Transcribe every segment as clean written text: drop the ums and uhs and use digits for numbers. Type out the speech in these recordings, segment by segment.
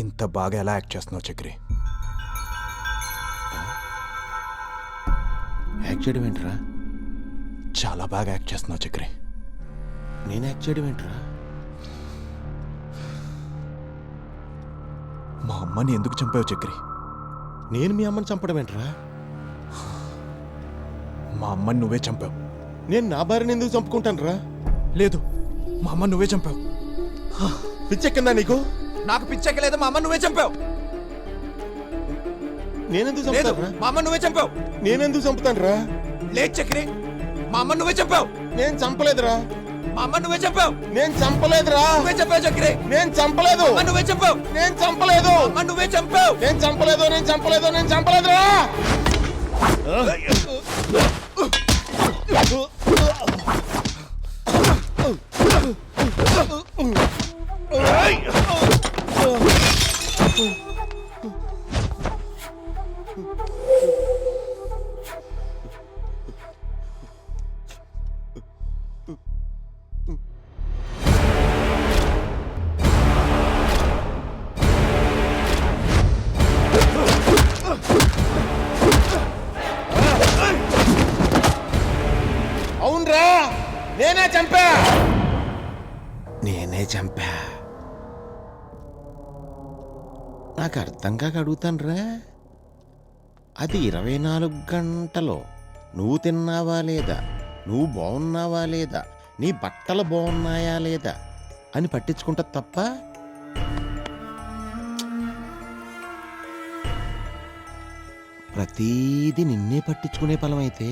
ఇంత బాగా ఎలా యాక్ట్ చేస్తున్నావు చక్రి? యాక్ట్ చేయడం ఏంట్రా? చాలా బాగా యాక్ట్ చేస్తున్నావు చక్రి. నేను యాక్ట్ చేయడం ఏంట్రా? మా అమ్మని ఎందుకు చంపావు చక్రి? నేను మీ అమ్మని చంపడం ఏంట్రా? మా అమ్మని నువ్వే చంపావు. నేను నా భార్యని ఎందుకు చంపుకుంటాను రా? లేదు, మా అమ్మని నువ్వే చంపావు. పిచ్చెక్కిందా నీకు? నాకు పిచ్చెక్కలేదు, మా అమ్మ నువ్వే చంపావు. నేనెందుకు లేదు, చంపుతాను రా? మా అమ్మ నువ్వే చంపావు. నేనెందుకు చంపుతాను రా? లేదు చక్రి, మా అమ్మ నువ్వే చంపావు. నేను చంపలేదురా. మా అమ్మ నువ్వే చంపావు. నేను చంపలేదురా. నువ్వే చంపావు చక్రి. నేను చంపలేదు. అమ్మ నువ్వే చంపావు. నేను చంపలేదు. అమ్మ నువ్వే చంపావు. నేను చంపలేదు. నేను చంపలేదు. నేను చంపలేదురా. అవునరా, నేనే చంపా. నేనే చంపా. నాకు అర్థం కాక అడుగుతాను రా. అది 24 గంటలో నువ్వు తిన్నావా లేదా, నువ్వు బాగున్నావా లేదా, నీ బట్టలు బాగున్నాయా లేదా అని పట్టించుకుంటా తప్ప ప్రతీది నిన్నే పట్టించుకునే ఫలమైతే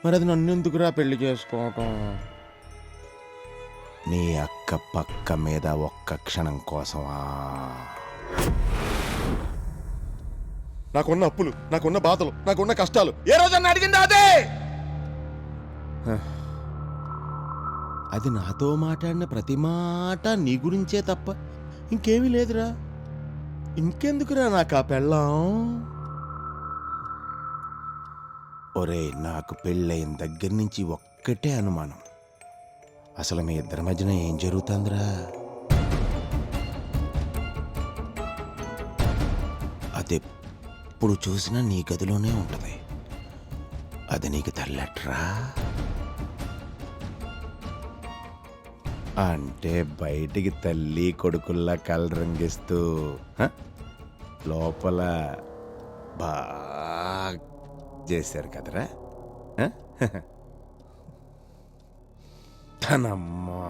మరి అది నన్ను ఎందుకురా పెళ్లి చేసుకోవటం? నీ అక్క పక్క మీద ఒక్క క్షణం కోసమా? నాకున్న అప్పులు, నాకున్న బాధలు, నాకున్న కష్టాలు ఏ రోజన్నా అడిగిందా అదే? అది నాతో మాట్లాడిన ప్రతి మాట నీ గురించే తప్ప ఇంకేమీ లేదురా. ఇంకెందుకురా నాకు ఆ పెళ్ళాం? ఒరే, నాకు పెళ్ళయిన దగ్గర నుంచి ఒక్కటే అనుమానం. అసలు మీ ఇద్దరి మధ్యన ఏం జరుగుతుందిరా? అదెప్పుడు చూసినా నీ గదిలోనే ఉంటది. అది నీకు తల్లట్రా? అంటే బయటికి తల్లి కొడుకుల్లా కలరంగిస్తూ లోపల బాగా చేశారు కదరా తనమ్మా.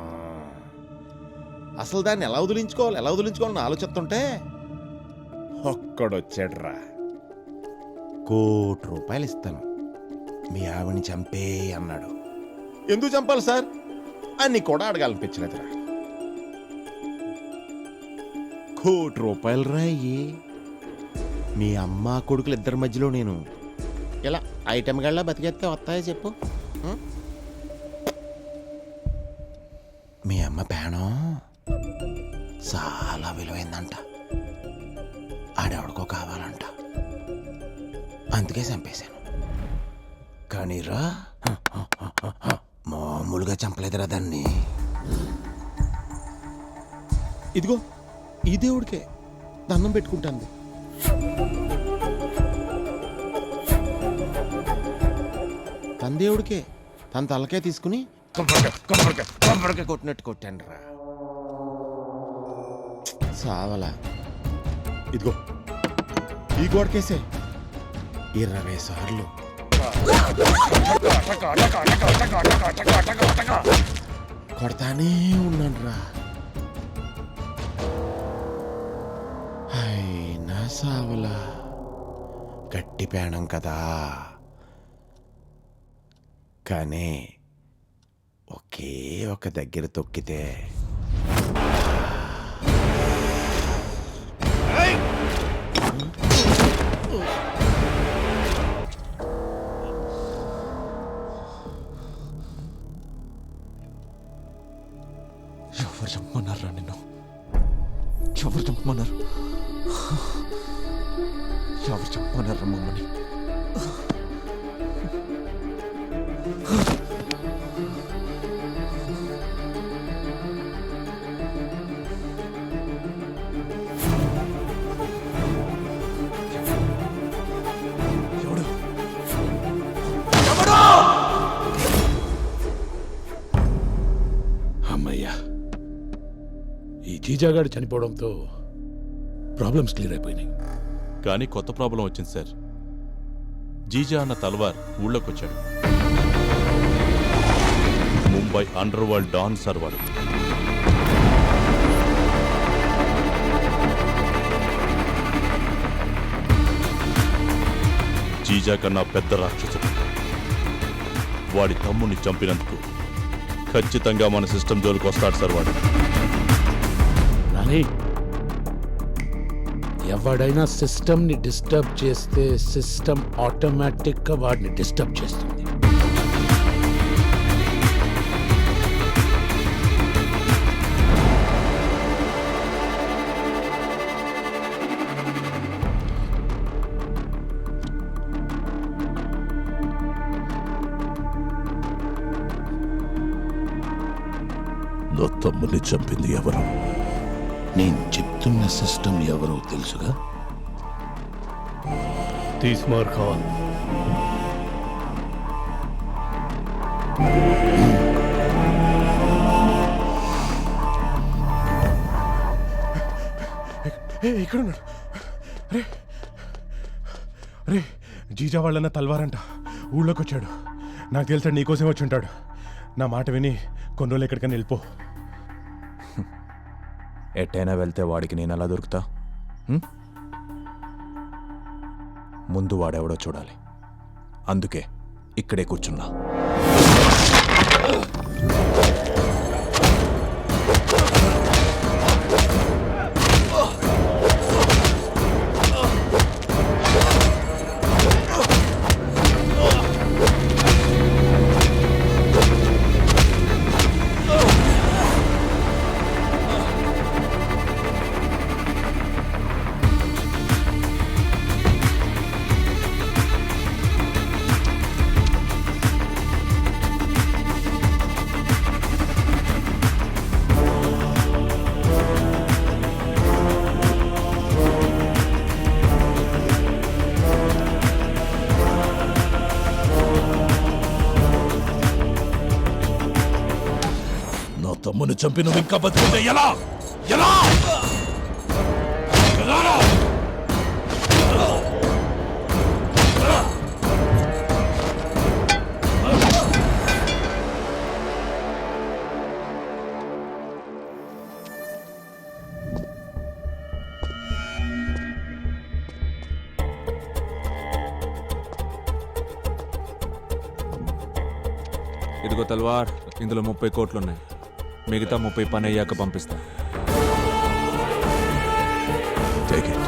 అసలు దాన్ని ఎలా వదిలించుకోవాలని ఆలోచిస్తుంటే ఒక్కడొచ్చాడ్రా. 1 కోటి రూపాయలు ఇస్తాను, మీ ఆవిని చంపే అన్నాడు. ఎందుకు చంపాలి సార్ అని కూడా అడగాలనిపించలేదురా. 1 కోటి రూపాయలు రాయి. మీ అమ్మ కొడుకులు ఇద్దరి మధ్యలో నేను ఇలా ఐటెం గల్లా బతికేస్తే వస్తాయో చెప్పు? మీ అమ్మ ప్రాణం చాలా విలువైందంట. ఆడెవడికో కావాలంట, అందుకే చంపేశాను. కానీ రా, మామూలుగా చంపలేదురా దాన్ని. ఇదిగో ఈ దేవుడికే దండం పెట్టుకుంటాను. తన దేవుడికే తన తలకే తీసుకుని కొబ్బరికాయ కొట్టినట్టు కొట్టాను రా. సావలా. ఇదిగో ఈ గోడకేసే 20 సార్లు కొడతానే ఉన్నాను రా. అయినా సావలా. గట్టి పేణం కదా, కానీ ఒకే ఒక దగ్గర తొక్కితే ఎవరు చంపమన్నారా నిన్ను? ఎవరు చంపమన్నారు? ఎవరు చంపమన్నారా మమ్మల్ని? జీజాగాడు చనిపోవడంతో ప్రాబ్లమ్స్ క్లియర్ అయిపోయినాయి. కానీ కొత్త ప్రాబ్లం వచ్చింది సార్. జీజా అన్న తల్వార్ ఊళ్ళోకి వచ్చాడు. Mumbai underworld don sir వాడు. జీజా కన్నా పెద్ద రాక్షసుడు. వాడి తమ్ముడిని చంపినందుకు ఖచ్చితంగా మన సిస్టమ్ జోలికి వస్తాడు సార్ వాడు. కానీ ఎవడైనా సిస్టమ్ని డిస్టర్బ్ చేస్తే సిస్టమ్ ఆటోమేటిక్గా వాడిని డిస్టర్బ్ చేస్తుంది. నా తమ్ముని చంపింది ఎవరు? నేను చెప్తున్న సిస్టమ్ ఎవరో తెలుసుగా? తీస్మార్ ఖాన్. ఇక్కడ ఉన్నాడు. అరే అరే జీజా వాళ్ళన్న తల్వారంట ఊళ్ళోకి వచ్చాడు. నాకు తెలుసా నీకోసం వచ్చి ఉంటాడు. నా మాట విని కొన్ని రోజులు ఎక్కడికైనా వెళ్ళిపో. ఎట్టైనా వెళ్తే వాడికి నేను ఎలా దొరుకుతా? ముందు వాడెవడో చూడాలి. అందుకే ఇక్కడే కూర్చున్నా. తమ్ముని చంపి నువ్వు ఇంకా బతుకుంటే ఎలా? ఎలా? ఎలారా? ఇదిగో తల్వార్, ఇందులో 30 కోట్లున్నాయి. మిగతా 30 పని అయ్యాక పంపిస్తా. Take it.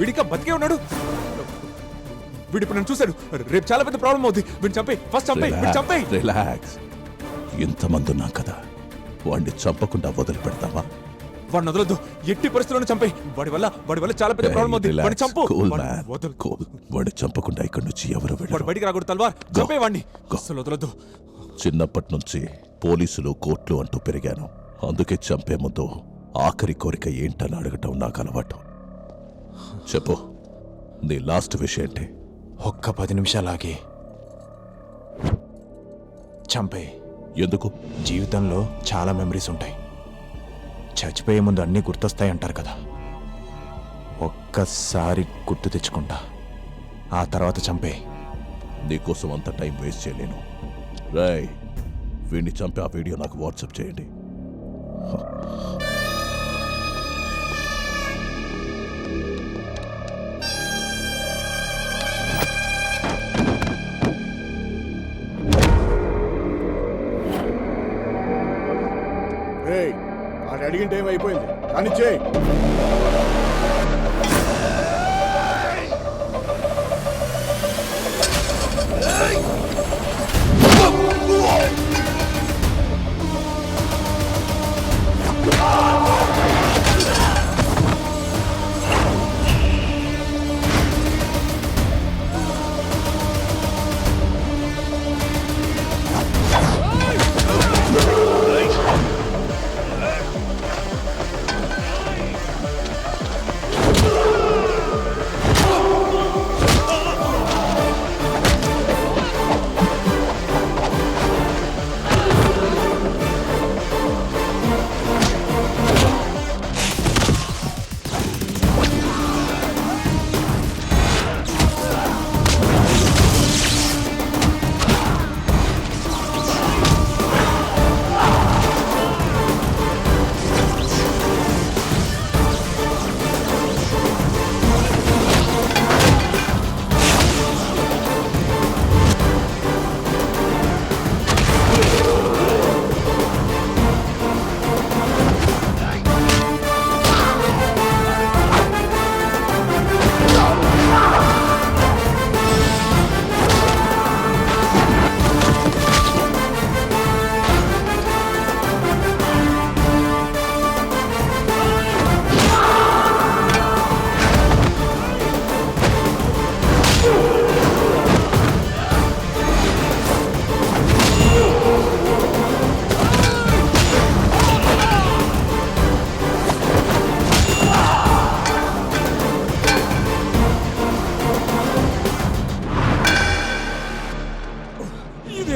వీడికా బతికే ఉన్నాడు. వీడి ఇప్పుడు నన్ను చూశాడు. రేపు చాలా పెద్ద ప్రాబ్లం అవుతుంది. వీడిని చంపే, ఫస్ట్ చంపే. రిలాక్స్. ఇంతమంది ఉన్నాం కదా, వాడిని చంపకుండా వదిలిపెడతావా? వాడిని వదలొద్దు. ఎట్టి పరిస్థితుల్లో చంపే. వాడి వల్ల చాలా పెద్ద ప్రాబ్లం అవుతుంది. వాడిని చంపు. వాడిని చంపకుండా ఇక్కడి నుంచి ఎవరు వాడు వెళ్ళరు. బయటికి రాకూడదు తల్వార్. చంపే వాడిని. అసలు వదలొద్దు. చిన్నప్పటి నుంచి పోలీసులు కోర్టులు అంటూ పెరిగాను. అందుకే చంపే ముందు ఆఖరి కోరిక ఏంటని అడగటం నాకు అలవాటు. చెప్పు, నీ లాస్ట్ విషయం ఏంటి? ఒక్క 10 నిమిషాలాగి చంపే. ఎందుకు? జీవితంలో చాలా మెమరీస్ ఉంటాయి. చచ్చిపోయే ముందు అన్నీ గుర్తొస్తాయి అంటారు కదా. ఒక్కసారి గుర్తు తెచ్చుకుంటా, ఆ తర్వాత చంపే. నీకోసం అంత టైం వేస్ట్ చేయలేను. రాయ్, వీడిని చంపి ఆ వీడియో నాకు వాట్సాప్ చేయండి. అడిగిన టైం అయిపోయింది కానీ చేయి.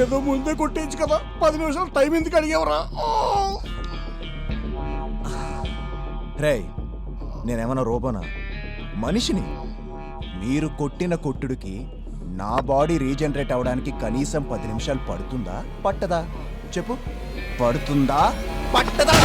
ఏదో ముందే కొట్టేయచ్చు కదా, 10 నిమిషాలు టైం ఎందుకు అడిగేవరా? రేయ్, నేనేమన్నా రోబోనా? మనిషిని. మీరు కొట్టిన కొట్టుడికి నా బాడీ రీజనరేట్ అవడానికి కనీసం 10 నిమిషాలు పడుతుందా పట్టదా? చెప్పు, పడుతుందా పట్టదా?